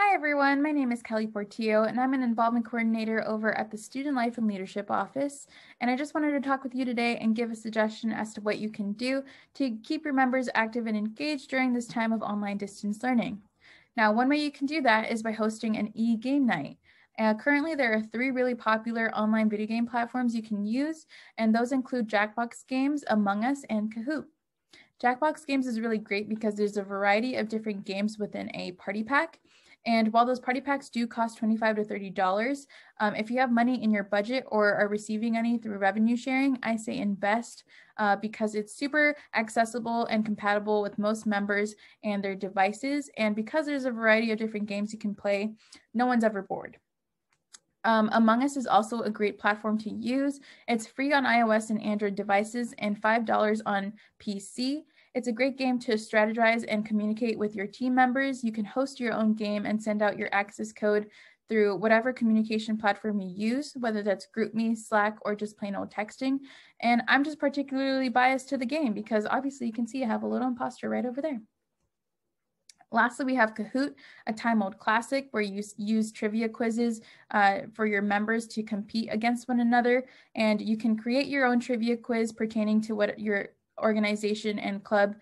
Hi everyone, my name is Kelly Portillo and I'm an involvement coordinator over at the Student Life and Leadership Office. And I just wanted to talk with you today and give a suggestion as to what you can do to keep your members active and engaged during this time of online distance learning. Now, one way you can do that is by hosting an e-game night. Currently, there are 3 really popular online video game platforms you can use, and those include Jackbox Games, Among Us, and Kahoot. Jackbox Games is really great because there's a variety of different games within a party pack. And while those party packs do cost $25 to $30, if you have money in your budget or are receiving any through revenue sharing, I say invest because it's super accessible and compatible with most members and their devices. And because there's a variety of different games you can play, no one's ever bored. Among Us is also a great platform to use. It's free on iOS and Android devices and $5 on PC. It's a great game to strategize and communicate with your team members. You can host your own game and send out your access code through whatever communication platform you use, whether that's GroupMe, Slack, or just plain old texting. And I'm just particularly biased to the game because obviously you can see I have a little imposter right over there. Lastly, we have Kahoot, a time-old classic where you use trivia quizzes for your members to compete against one another. And you can create your own trivia quiz pertaining to what your organization and club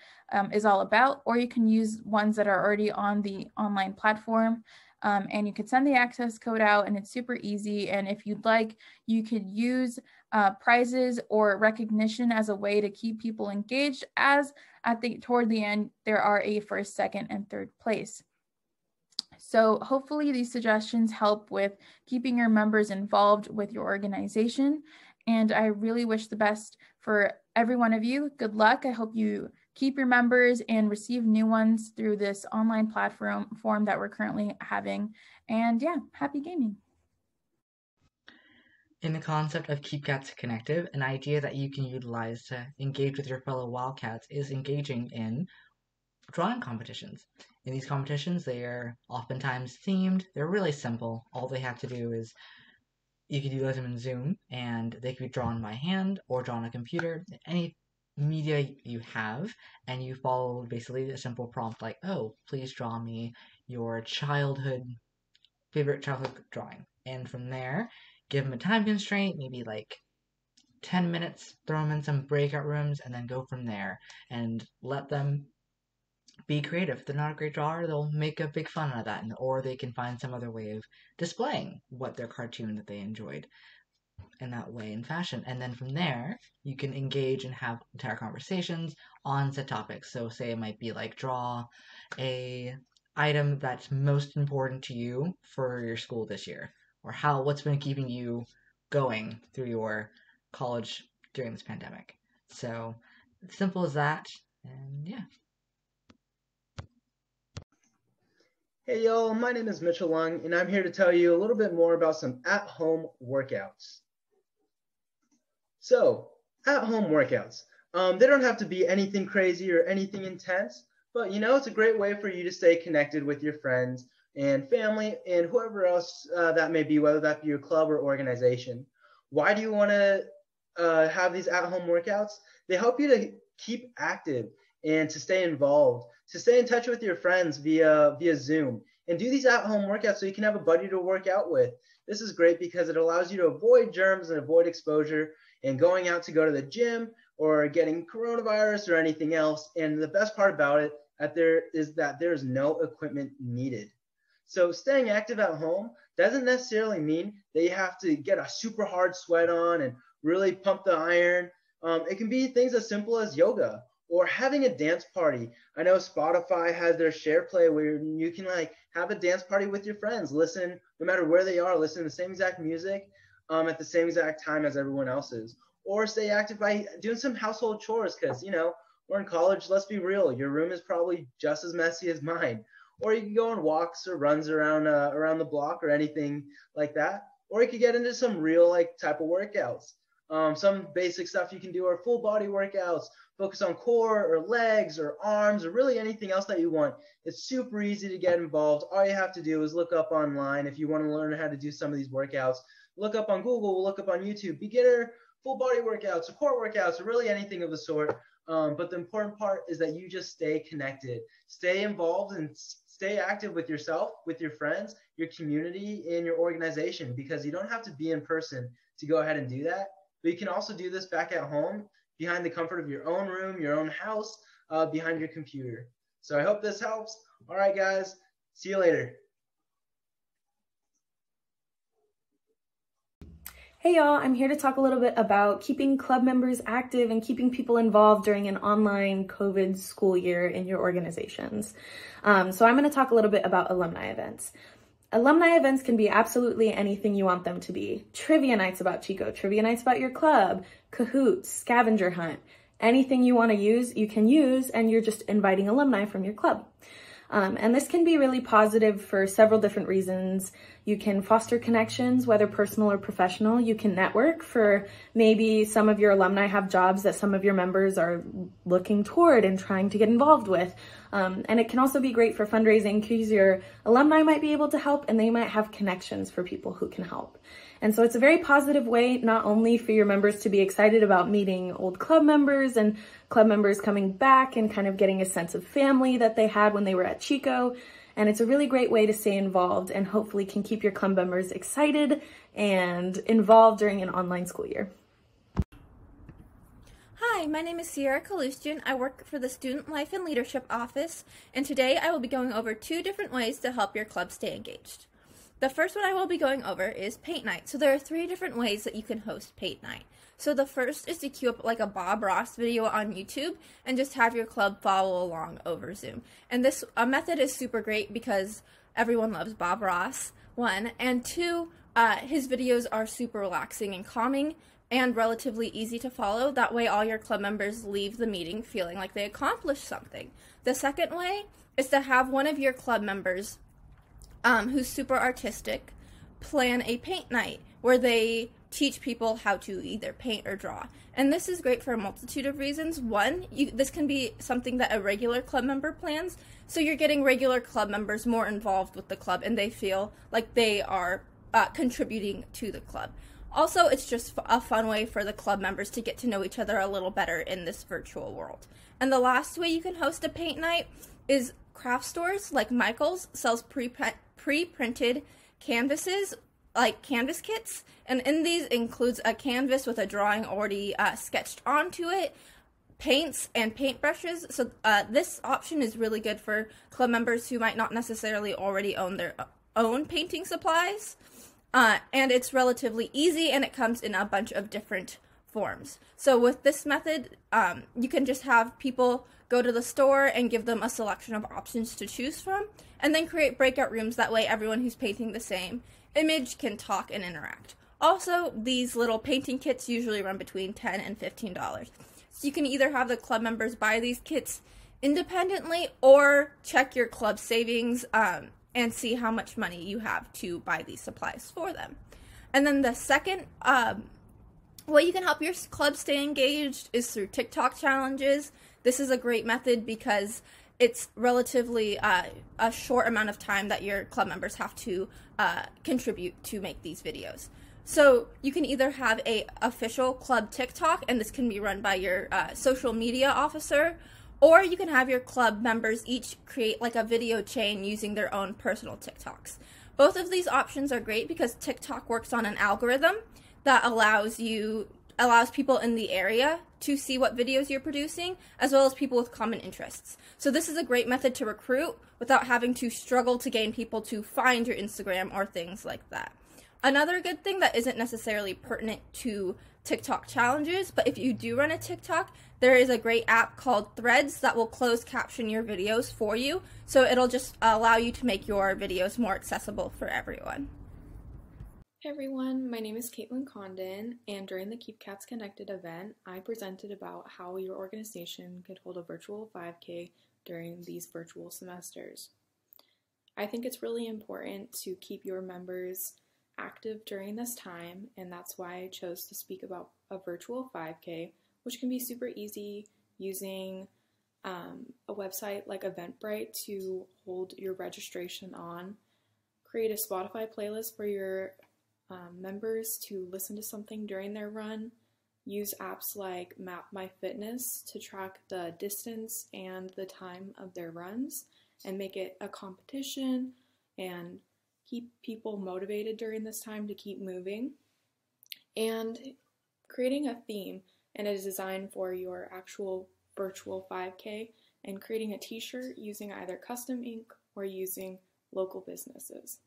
is all about, or you can use ones that are already on the online platform. And you could send the access code out and it's super easy. And if you'd like, you could use prizes or recognition as a way to keep people engaged, as toward the end, there are a first, second, and third place. So hopefully these suggestions help with keeping your members involved with your organization. And I really wish the best for every one of you. Good luck. I hope you keep your members and receive new ones through this online platform that we're currently having. And yeah, happy gaming. In the concept of Keep Cats Connected, an idea that you can utilize to engage with your fellow Wildcats is engaging in drawing competitions. In these competitions, they are oftentimes themed. They're really simple. All they have to do is you could utilize them in Zoom, and they could be drawn by hand or drawn on a computer, any media you have, and you follow basically a simple prompt like, oh, please draw me your favorite childhood drawing. And from there, give them a time constraint, maybe like 10 minutes, throw them in some breakout rooms, and then go from there and let them be creative. If they're not a great drawer, they'll make a big fun out of that, or they can find some other way of displaying what their cartoon that they enjoyed in that way in fashion. And then from there, you can engage and have entire conversations on set topics. So say it might be like draw a item that's most important to you for your school this year, or what's been keeping you going through your college during this pandemic. So simple as that, and yeah. Hey y'all, my name is Mitchell Lung, and I'm here to tell you a little bit more about some at-home workouts. So, at-home workouts. They don't have to be anything crazy or anything intense, but it's a great way for you to stay connected with your friends and family and whoever else that may be, whether that be your club or organization. Why do you want to have these at-home workouts? They help you to keep active and to stay involved, to stay in touch with your friends via Zoom, and do these at-home workouts so you can have a buddy to work out with. This is great because it allows you to avoid germs and avoid exposure and going out to go to the gym or getting coronavirus or anything else. And the best part about it is that there is no equipment needed. So staying active at home doesn't necessarily mean that you have to get a super hard sweat on and really pump the iron. It can be things as simple as yoga or having a dance party. I know Spotify has their share play where you can have a dance party with your friends, listen, no matter where they are, listen to the same exact music at the same exact time as everyone else is. Or stay active by doing some household chores because, we're in college, let's be real, your room is probably just as messy as mine. Or you can go on walks or runs around the block or anything like that. Or you could get into some real type of workouts. Some basic stuff you can do are full body workouts, focus on core or legs or arms or really anything else that you want. It's super easy to get involved. All you have to do is look up online if you want to learn how to do some of these workouts. Look up on Google, look up on YouTube, beginner full body workouts, or core workouts, or really anything of the sort. But the important part is that you just stay connected, stay involved, and stay active with yourself, with your friends, your community, and your organization, because you don't have to be in person to go ahead and do that. But you can also do this back at home, behind the comfort of your own room, your own house, behind your computer. So I hope this helps. All right, guys. See you later. Hey y'all, I'm here to talk a little bit about keeping club members active and keeping people involved during an online COVID school year in your organizations. So I'm going to talk a little bit about alumni events. Alumni events can be absolutely anything you want them to be. Trivia nights about Chico, trivia nights about your club, Kahoots, scavenger hunt, anything you want to use, you can use, and you're just inviting alumni from your club. And this can be really positive for several different reasons. You can foster connections, whether personal or professional. You can network for maybe some of your alumni have jobs that some of your members are looking toward and trying to get involved with. And it can also be great for fundraising because your alumni might be able to help and they might have connections for people who can help. And so it's a very positive way, not only for your members to be excited about meeting old club members and club members coming back and kind of getting a sense of family that they had when they were at Chico. And it's a really great way to stay involved and hopefully can keep your club members excited and involved during an online school year. Hi, my name is Sierra Kalustian. I work for the Student Life and Leadership Office, and today I will be going over 2 different ways to help your club stay engaged. The first one I will be going over is paint night. So there are 3 different ways that you can host paint night. So the first is to queue up like a Bob Ross video on YouTube and just have your club follow along over Zoom. And this method is super great because everyone loves Bob Ross, 1, and 2, his videos are super relaxing and calming and relatively easy to follow. That way all your club members leave the meeting feeling like they accomplished something. The second way is to have one of your club members who's super artistic plan a paint night where they teach people how to either paint or draw. And this is great for a multitude of reasons. 1, this can be something that a regular club member plans, so you're getting regular club members more involved with the club and they feel like they are contributing to the club. Also, it's just a fun way for the club members to get to know each other a little better in this virtual world. And the last way you can host a paint night is craft stores like Michael's sells pre-printed canvases, like canvas kits, and in these includes a canvas with a drawing already sketched onto it, paints, and paintbrushes. So this option is really good for club members who might not necessarily already own their own painting supplies, and it's relatively easy and it comes in a bunch of different forms. So with this method, you can just have people go to the store and give them a selection of options to choose from, and then create breakout rooms. That way everyone who's painting the same image can talk and interact. Also, these little painting kits usually run between $10 and $15. So you can either have the club members buy these kits independently or check your club savings and see how much money you have to buy these supplies for them. And then the second way you can help your club stay engaged is through TikTok challenges. This is a great method because it's relatively a short amount of time that your club members have to contribute to make these videos. So you can either have a official club TikTok, and this can be run by your social media officer, or you can have your club members each create like a video chain using their own personal TikToks. Both of these options are great because TikTok works on an algorithm that allows people in the area to see what videos you're producing, as well as people with common interests. So this is a great method to recruit without having to struggle to gain people to find your Instagram or things like that. Another good thing that isn't necessarily pertinent to TikTok challenges, but if you do run a TikTok, there is a great app called Threads that will closed caption your videos for you, so it'll just allow you to make your videos more accessible for everyone. Hey everyone, my name is Caitlin Condon, and during the Keep Cats Connected event, I presented about how your organization could hold a virtual 5K during these virtual semesters. I think it's really important to keep your members active during this time, and that's why I chose to speak about a virtual 5K, which can be super easy using a website like Eventbrite to hold your registration on. Create a Spotify playlist for your members to listen to something during their run. use apps like MapMyFitness to track the distance and the time of their runs and make it a competition and keep people motivated during this time to keep moving. And creating a theme and a design for your actual virtual 5K and creating a t-shirt using either custom ink or using local businesses.